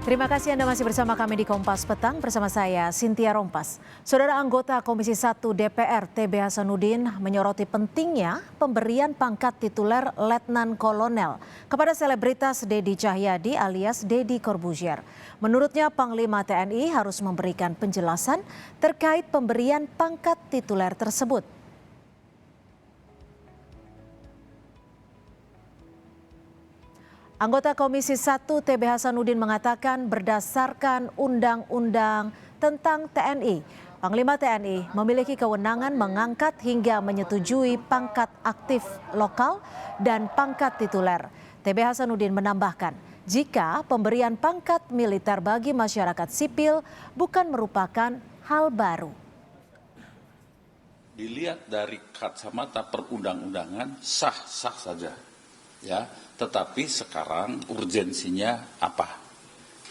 Terima kasih Anda masih bersama kami di Kompas Petang bersama saya Cynthia Rompas. Saudara anggota Komisi 1 DPR TB Hasanuddin menyoroti pentingnya pemberian pangkat tituler Letnan Kolonel kepada selebritas Deddy Cahyadi alias Deddy Corbuzier. Menurutnya Panglima TNI harus memberikan penjelasan terkait pemberian pangkat tituler tersebut. Anggota Komisi 1 TB Hasanuddin mengatakan berdasarkan Undang-Undang tentang TNI, Panglima TNI memiliki kewenangan mengangkat hingga menyetujui pangkat aktif lokal dan pangkat tituler. TB Hasanuddin menambahkan, jika pemberian pangkat militer bagi masyarakat sipil bukan merupakan hal baru. Dilihat dari kacamata perundang-undangan sah-sah saja. Ya, tetapi sekarang urgensinya apa?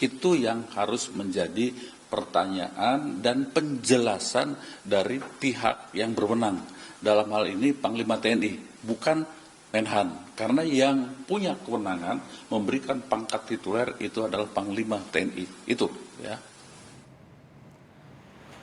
Itu yang harus menjadi pertanyaan dan penjelasan dari pihak yang berwenang. Dalam hal ini Panglima TNI, bukan Menhan. Karena yang punya kewenangan memberikan pangkat tituler itu adalah Panglima TNI. Itu ya.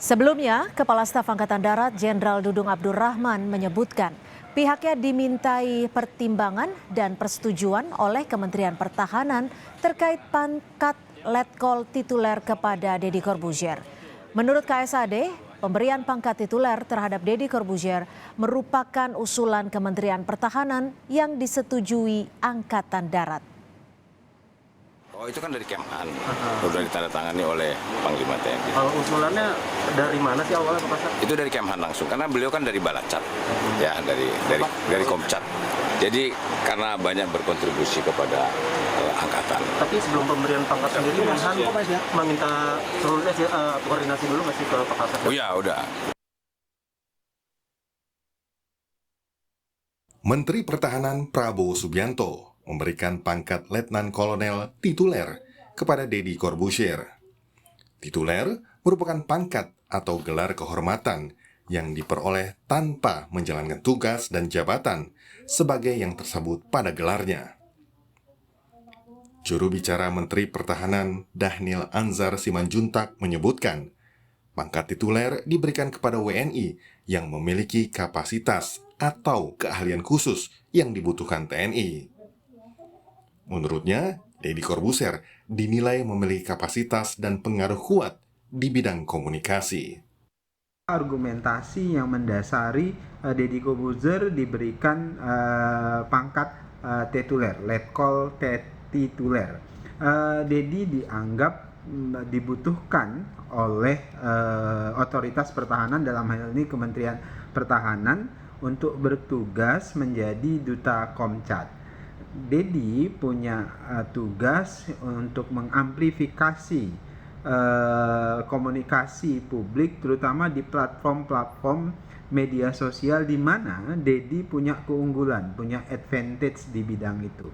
Sebelumnya, Kepala Staf Angkatan Darat Jenderal Dudung Abdurrahman menyebutkan pihaknya dimintai pertimbangan dan persetujuan oleh Kementerian Pertahanan terkait pangkat letkol tituler kepada Deddy Corbuzier. Menurut KSAD, pemberian pangkat tituler terhadap Deddy Corbuzier merupakan usulan Kementerian Pertahanan yang disetujui Angkatan Darat. Oh, itu kan dari Kemhan, sudah ditandatangani oleh Panglima TNI. Kalau usulannya dari mana sih awalnya Pak Kasat? Itu dari Kemhan langsung, karena beliau kan dari Balacat, ya dari Komcat. Jadi karena banyak berkontribusi kepada angkatan. Tapi sebelum pemberian pangkat sendiri, Menhan meminta koordinasi dulu nggak sih ke Pak Kasat? Oh ya, udah. Menteri Pertahanan Prabowo Subianto memberikan pangkat Letnan Kolonel tituler kepada Deddy Corbuzier. Tituler merupakan pangkat atau gelar kehormatan yang diperoleh tanpa menjalankan tugas dan jabatan sebagai yang tersebut pada gelarnya. Juru bicara Menteri Pertahanan Dhanil Anzar Simanjuntak menyebutkan, pangkat tituler diberikan kepada WNI yang memiliki kapasitas atau keahlian khusus yang dibutuhkan TNI. Menurutnya, Deddy Corbuzier dinilai memiliki kapasitas dan pengaruh kuat di bidang komunikasi. Argumentasi yang mendasari Deddy Corbuzier diberikan pangkat tituler, letkol tituler. Deddy dianggap dibutuhkan oleh otoritas pertahanan, dalam hal ini Kementerian Pertahanan, untuk bertugas menjadi duta Komcat. Deddy punya tugas untuk mengamplifikasi komunikasi publik, terutama di platform-platform media sosial di mana Deddy punya keunggulan, punya advantage di bidang itu.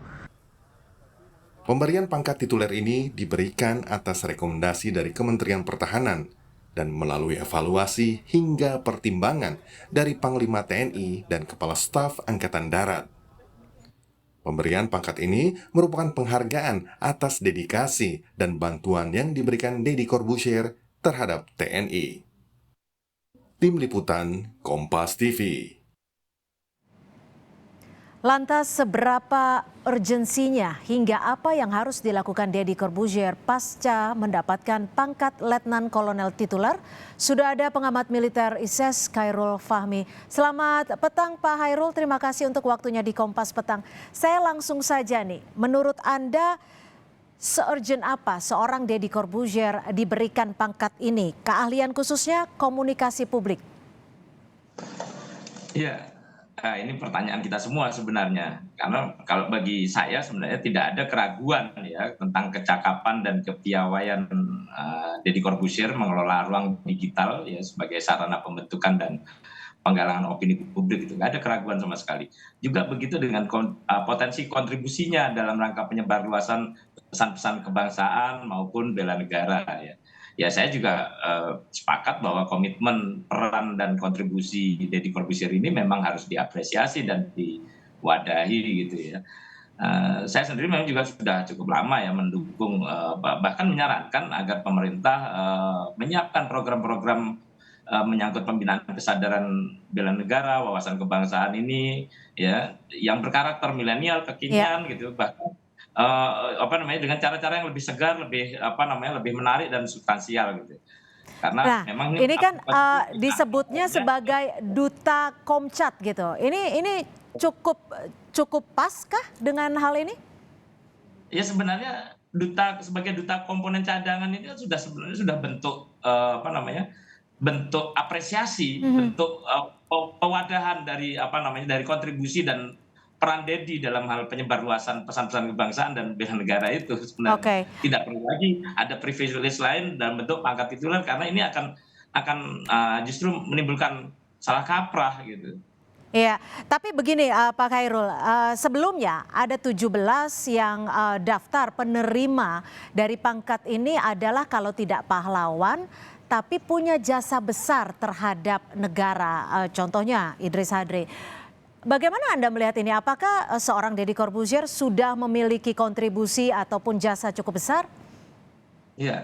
Pemberian pangkat tituler ini diberikan atas rekomendasi dari Kementerian Pertahanan dan melalui evaluasi hingga pertimbangan dari Panglima TNI dan Kepala Staf Angkatan Darat. Pemberian pangkat ini merupakan penghargaan atas dedikasi dan bantuan yang diberikan Deddy Corbuzier terhadap TNI. Tim Liputan Kompas TV. Lantas seberapa urgensinya hingga apa yang harus dilakukan Deddy Corbuzier pasca mendapatkan pangkat Letnan Kolonel tituler? Sudah ada pengamat militer ISES Khairul Fahmi. Selamat petang Pak Khairul, terima kasih untuk waktunya di Kompas Petang. Saya langsung saja nih, menurut Anda se-urgent apa seorang Deddy Corbuzier diberikan pangkat ini? Keahlian khususnya komunikasi publik. Iya. Nah, ini pertanyaan kita semua sebenarnya, karena kalau bagi saya sebenarnya tidak ada keraguan ya tentang kecakapan dan kepiawaian Deddy Corbuzier mengelola ruang digital ya sebagai sarana pembentukan dan penggalangan opini publik, itu nggak ada keraguan sama sekali. Juga begitu dengan potensi kontribusinya dalam rangka penyebarluasan pesan-pesan kebangsaan maupun bela negara ya. Ya saya juga sepakat bahwa komitmen, peran, dan kontribusi Deddy Corbuzier ini memang harus diapresiasi dan diwadahi gitu ya. Saya sendiri memang juga sudah cukup lama ya mendukung, bahkan menyarankan agar pemerintah menyiapkan program-program menyangkut pembinaan kesadaran bela negara, wawasan kebangsaan ini, ya, yang berkarakter milenial, kekinian gitu, bahkan dengan cara-cara yang lebih segar, lebih menarik dan substansial gitu. Karena Nah, memang ini kan disebutnya sebagai duta Komcat gitu. Ini cukup pas kah dengan hal ini? Ya sebenarnya sebagai duta komponen cadangan ini kan sebenarnya sudah bentuk bentuk apresiasi, bentuk pewadahan dari kontribusi dan peran Dedi dalam hal penyebarluasan pesan-pesan kebangsaan dan bela negara itu sebenarnya. Oke. Tidak perlu lagi ada privilege lain dalam bentuk pangkat tituler karena ini akan justru menimbulkan salah kaprah gitu. Iya, tapi begini Pak Khairul, sebelumnya ada 17 yang daftar penerima dari pangkat ini adalah kalau tidak pahlawan, tapi punya jasa besar terhadap negara. Contohnya Idris Hadri. Bagaimana Anda melihat ini? Apakah seorang Deddy Corbuzier sudah memiliki kontribusi ataupun jasa cukup besar? Iya.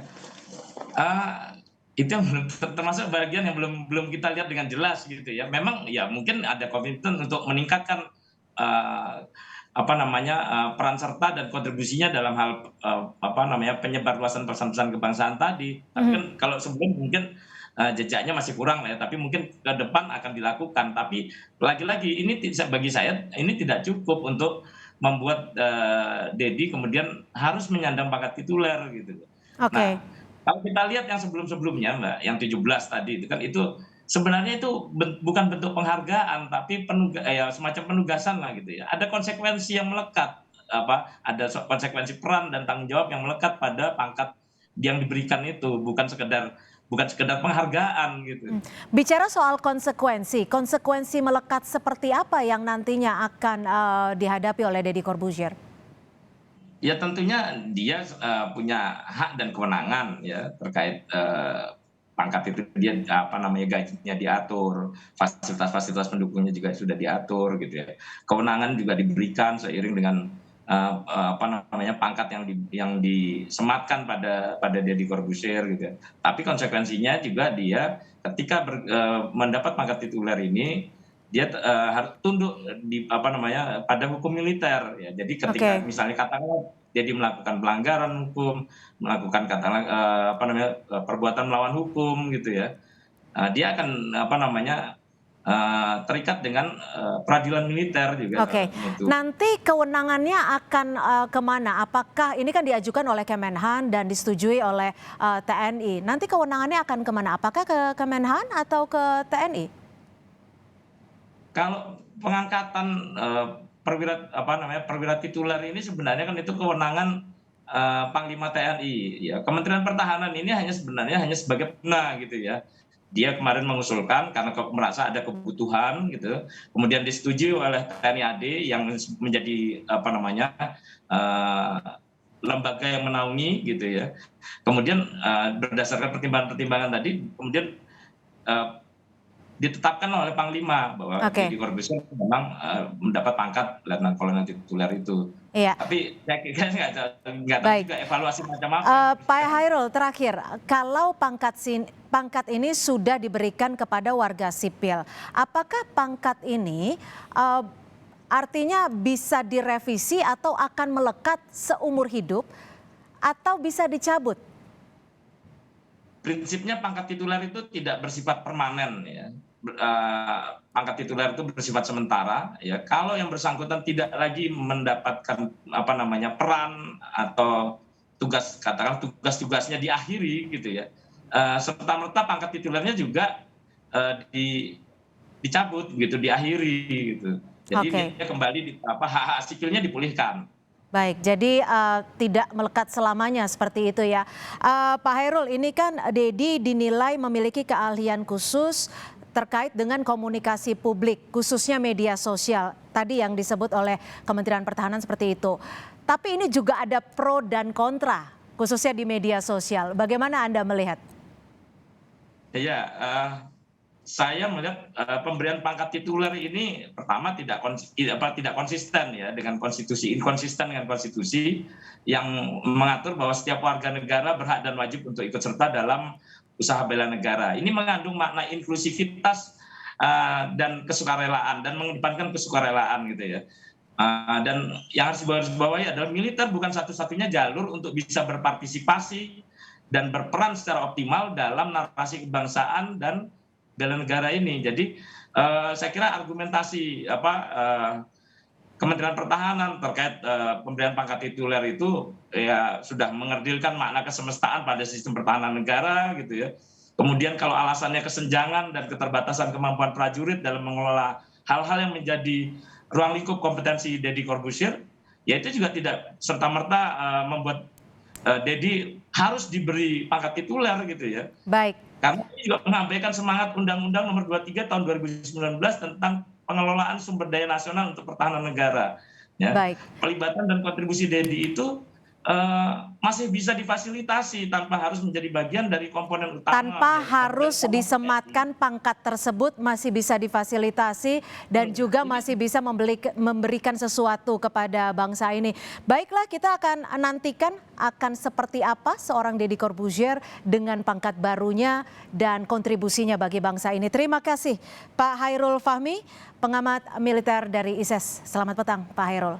Itu yang termasuk bagian yang belum kita lihat dengan jelas gitu ya. Memang ya mungkin ada komitmen untuk meningkatkan peran serta dan kontribusinya dalam hal penyebarluasan pesan-pesan kebangsaan tadi. Tapi kan kalau sebelum mungkin jejaknya masih kurang lah ya, tapi mungkin ke depan akan dilakukan. Tapi lagi-lagi ini bagi saya ini tidak cukup untuk membuat Dedi kemudian harus menyandang pangkat tituler gitu. Oke. Nah, kalau kita lihat yang sebelum-sebelumnya Mbak, yang 17 tadi itu kan itu sebenarnya itu bukan bentuk penghargaan tapi semacam penugasan lah gitu ya. Ada konsekuensi yang melekat, ada konsekuensi peran dan tanggung jawab yang melekat pada pangkat yang diberikan itu, bukan sekedar penghargaan gitu. Bicara soal konsekuensi melekat seperti apa yang nantinya akan dihadapi oleh Deddy Corbuzier? Ya tentunya dia punya hak dan kewenangan ya terkait pangkat itu, dia gajinya diatur, fasilitas-fasilitas pendukungnya juga sudah diatur gitu ya. Kewenangan juga diberikan seiring dengan pangkat yang disematkan pada Deddy Corbuzier gitu ya. Tapi konsekuensinya juga dia ketika mendapat pangkat tituler ini dia harus tunduk pada hukum militer ya. Jadi ketika misalnya katakanlah dia melakukan pelanggaran hukum, melakukan perbuatan melawan hukum gitu ya, dia akan terikat dengan peradilan militer juga. Oke. Nanti kewenangannya akan kemana? Apakah ini kan diajukan oleh Kemenhan dan disetujui oleh TNI? Nanti kewenangannya akan kemana? Apakah ke Kemenhan atau ke TNI? Kalau pengangkatan perwira tituler ini sebenarnya kan itu kewenangan Panglima TNI ya. Kementerian Pertahanan ini sebenarnya hanya sebagai pena gitu ya. Dia kemarin mengusulkan karena merasa ada kebutuhan gitu. Kemudian disetujui oleh TNI AD yang menjadi lembaga yang menaungi gitu ya. Kemudian berdasarkan pertimbangan-pertimbangan tadi kemudian ditetapkan oleh Panglima bahwa Deddy Corbuzier memang mendapat pangkat Letnan Kolonel tituler itu. Iya. Tapi saya kira nggak tahu juga evaluasi macam apa. Pak Khairul, terakhir, kalau pangkat ini sudah diberikan kepada warga sipil, apakah pangkat ini artinya bisa direvisi atau akan melekat seumur hidup atau bisa dicabut? Prinsipnya pangkat tituler itu tidak bersifat permanen ya. Pangkat tituler itu bersifat sementara ya. Kalau yang bersangkutan tidak lagi mendapatkan peran atau tugas-tugasnya diakhiri gitu ya. Serta-merta pangkat titulernya juga dicabut gitu, diakhiri gitu. Jadi dia kembali hak sipilnya dipulihkan. Baik, jadi tidak melekat selamanya seperti itu ya. Pak Khairul, ini kan Deddy dinilai memiliki keahlian khusus terkait dengan komunikasi publik, khususnya media sosial. Tadi yang disebut oleh Kementerian Pertahanan seperti itu. Tapi ini juga ada pro dan kontra, khususnya di media sosial. Bagaimana Anda melihat? Iya, saya melihat pemberian pangkat tituler ini pertama tidak konsisten ya dengan konstitusi, inkonsisten dengan konstitusi yang mengatur bahwa setiap warga negara berhak dan wajib untuk ikut serta dalam usaha bela negara. Ini mengandung makna inklusivitas dan kesukarelaan dan mengedepankan kesukarelaan gitu ya. Dan yang harus dibawahi adalah militer bukan satu-satunya jalur untuk bisa berpartisipasi dan berperan secara optimal dalam narasi kebangsaan dan bela negara ini. Jadi saya kira argumentasi Kementerian Pertahanan terkait pemberian pangkat tituler itu ya sudah mengerdilkan makna kesemestaan pada sistem pertahanan negara gitu ya. Kemudian kalau alasannya kesenjangan dan keterbatasan kemampuan prajurit dalam mengelola hal-hal yang menjadi ruang lingkup kompetensi Deddy Corbuzier, ya itu juga tidak serta-merta membuat Deddy harus diberi pangkat tituler gitu ya. Baik. Karena ini juga mengabaikan semangat Undang-Undang Nomor 23 Tahun 2019 tentang pengelolaan sumber daya nasional untuk pertahanan negara. Ya. Baik. Pelibatan dan kontribusi Deddy itu masih bisa difasilitasi tanpa harus menjadi bagian dari komponen utama. Tanpa harus disematkan pangkat tersebut masih bisa difasilitasi dan juga masih bisa memberikan sesuatu kepada bangsa ini. Baiklah, kita akan nantikan akan seperti apa seorang Deddy Corbuzier dengan pangkat barunya dan kontribusinya bagi bangsa ini. Terima kasih Pak Hairul Fahmi, pengamat militer dari ISES. Selamat petang Pak Hairul.